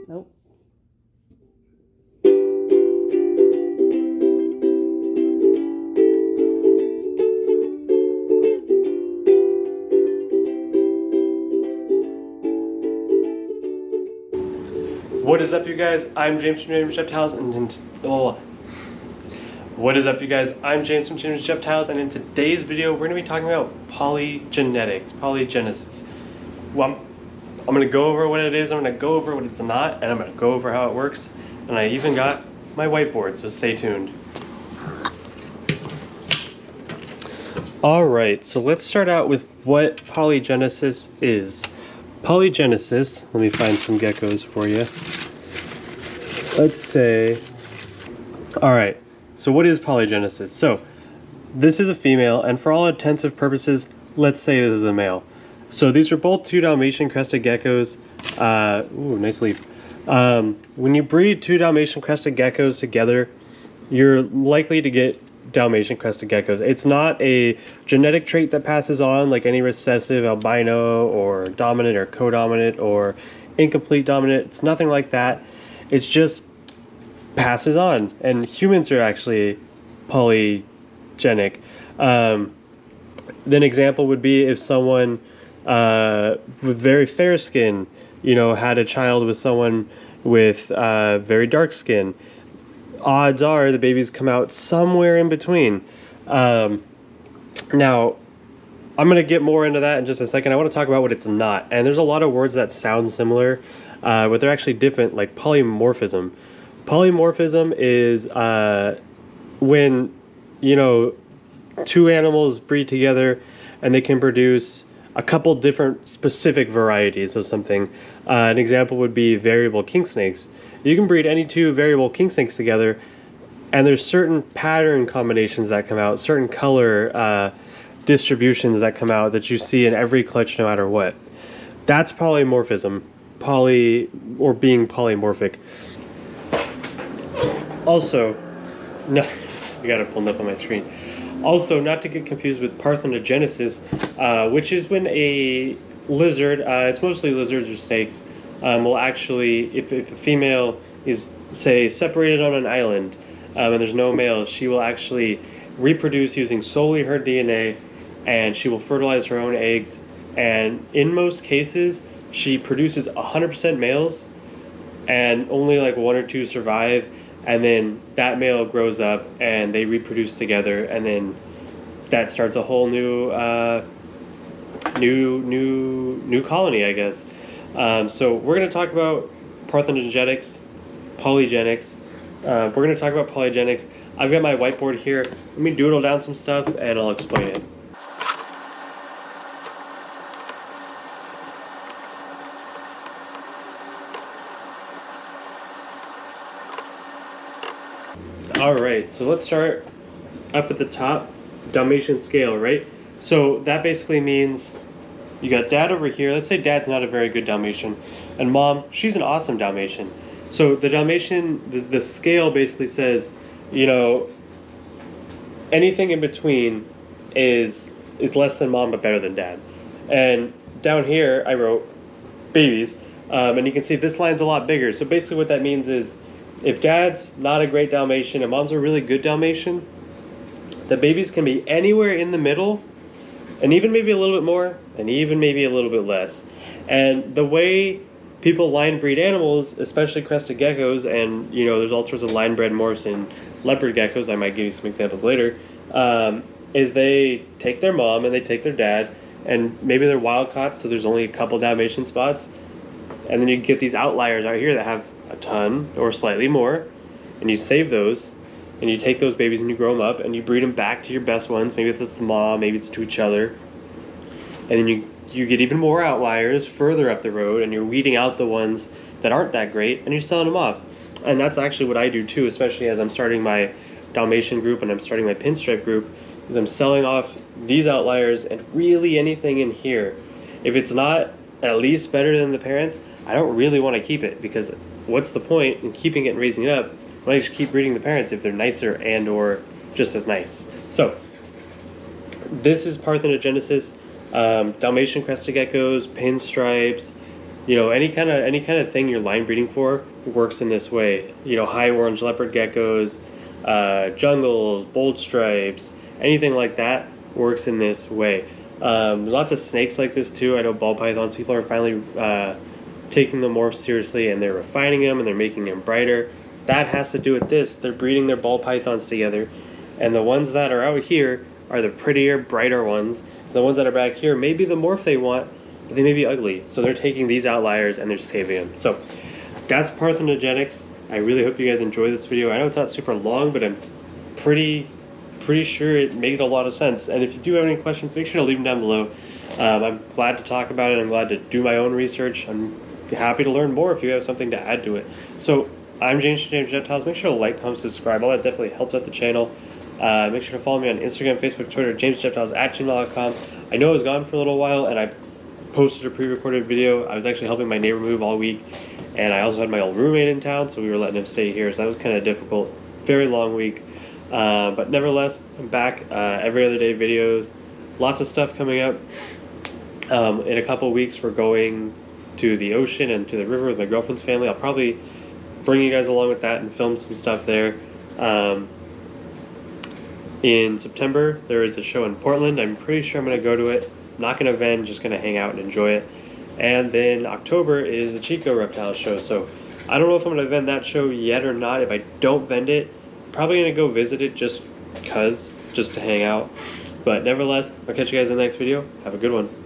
Nope. What is up, you guys? I'm James from James Reptiles, What is up, you guys? I'm James from James Reptiles, and in today's video, we're going to be talking about polygenesis. Well, I'm going to go over what it is, I'm going to go over what it's not, and I'm going to go over how it works. And I even got my whiteboard, so stay tuned. Alright, so let's start out with what polygenesis is. Polygenesis, let me find some geckos for you. Let's say, alright, so what is polygenesis? So, this is a female, and for all intensive purposes, let's say this is a male. So these are both two Dalmatian crested geckos. Ooh, nice leaf. When you breed two Dalmatian crested geckos together, you're likely to get Dalmatian crested geckos. It's not a genetic trait that passes on like any recessive, albino, or dominant or codominant or incomplete dominant. It's nothing like that. It's just passes on, and humans are actually polygenic. Then example would be if someone with very fair skin, you know, had a child with someone with very dark skin. Odds are the babies come out somewhere in between. Now, I'm going to get more into that in just a second. I want to talk about what it's not. And there's a lot of words that sound similar, but they're actually different, like polymorphism. Polymorphism is when, you know, two animals breed together and they can produce a couple different specific varieties of something. An example would be variable king snakes. You can breed any two variable king snakes together, and there's certain pattern combinations that come out, certain color distributions that come out that you see in every clutch no matter what. That's polymorphism, or being polymorphic. Also, no, I got it pulled up on my screen. Also, not to get confused with parthenogenesis, which is when a lizard, it's mostly lizards or snakes, will actually, if a female is, say, separated on an island and there's no males, she will actually reproduce using solely her DNA, and she will fertilize her own eggs, and in most cases she produces 100% males and only like one or two survive, and then that male grows up and they reproduce together, and then that starts a whole new new colony, I guess. So we're going to talk about parthenogenetics, polygenics. We're going to talk about polygenics. I've got my whiteboard here. Let me doodle down some stuff and I'll explain it. Alright, so let's start up at the top, Dalmatian scale, right? So that basically means you got dad over here. Let's say dad's not a very good Dalmatian, and mom, she's an awesome Dalmatian. So the Dalmatian, the scale basically says, you know, anything in between is less than mom but better than dad. And down here I wrote babies, and you can see this line's a lot bigger. So basically what that means is, if dad's not a great Dalmatian and mom's a really good Dalmatian, the babies can be anywhere in the middle, and even maybe a little bit more, and even maybe a little bit less. And the way people line breed animals, especially crested geckos, and you know, there's all sorts of line bred morphs and leopard geckos, I might give you some examples later, is they take their mom and they take their dad, and maybe they're wild caught, so there's only a couple Dalmatian spots, and then you get these outliers out here that have a ton or slightly more, and you save those, and you take those babies and you grow them up and you breed them back to your best ones. Maybe it's the mom, maybe it's to each other, and then you get even more outliers further up the road, and you're weeding out the ones that aren't that great and you're selling them off. And that's actually what I do too, especially as I'm starting my Dalmatian group and I'm starting my pinstripe group, is I'm selling off these outliers, and really anything in here, if it's not at least better than the parents, I don't really want to keep it, because what's the point in keeping it and raising it up when I just keep breeding the parents if they're nicer and or just as nice? So this is parthenogenesis. Dalmatian crested geckos, pinstripes, You know, any kind of thing you're line breeding for works in this way. You know, high orange leopard geckos, jungles, bold stripes, anything like that works in this way. Lots of snakes like this too. I know ball pythons, people are finally taking them more seriously, and they're refining them and they're making them brighter. That has to do with this. They're breeding their ball pythons together, and the ones that are out here are the prettier, brighter ones. The ones that are back here may be the morph they want, but they may be ugly. So they're taking these outliers and they're saving them. So that's parthenogenetics. I really hope you guys enjoy this video. I know it's not super long, but I'm pretty sure it made a lot of sense. And if you do have any questions, make sure to leave them down below. I'm glad to talk about it. I'm glad to do my own research. I'm happy to learn more if you have something to add to it. So I'm James from James Reptiles. Make sure to like, comment, subscribe. All that definitely helps out the channel. Make sure to follow me on Instagram, Facebook, Twitter, jamesreptiles@gmail.com. I know I was gone for a little while, and I posted a pre-recorded video. I was actually helping my neighbor move all week, and I also had my old roommate in town, so we were letting him stay here, so that was kind of difficult. Very long week, but nevertheless, I'm back. Every other day videos, lots of stuff coming up. In a couple weeks, we're going to the ocean and to the river with my girlfriend's family. I'll probably bring you guys along with that and film some stuff there. In September, there is a show in Portland. I'm pretty sure I'm going to go to it. I'm not going to vend, just going to hang out and enjoy it. And then October is the Chico Reptile Show. So I don't know if I'm going to vend that show yet or not. If I don't vend it, I'm probably going to go visit it just to hang out. But nevertheless, I'll catch you guys in the next video. Have a good one.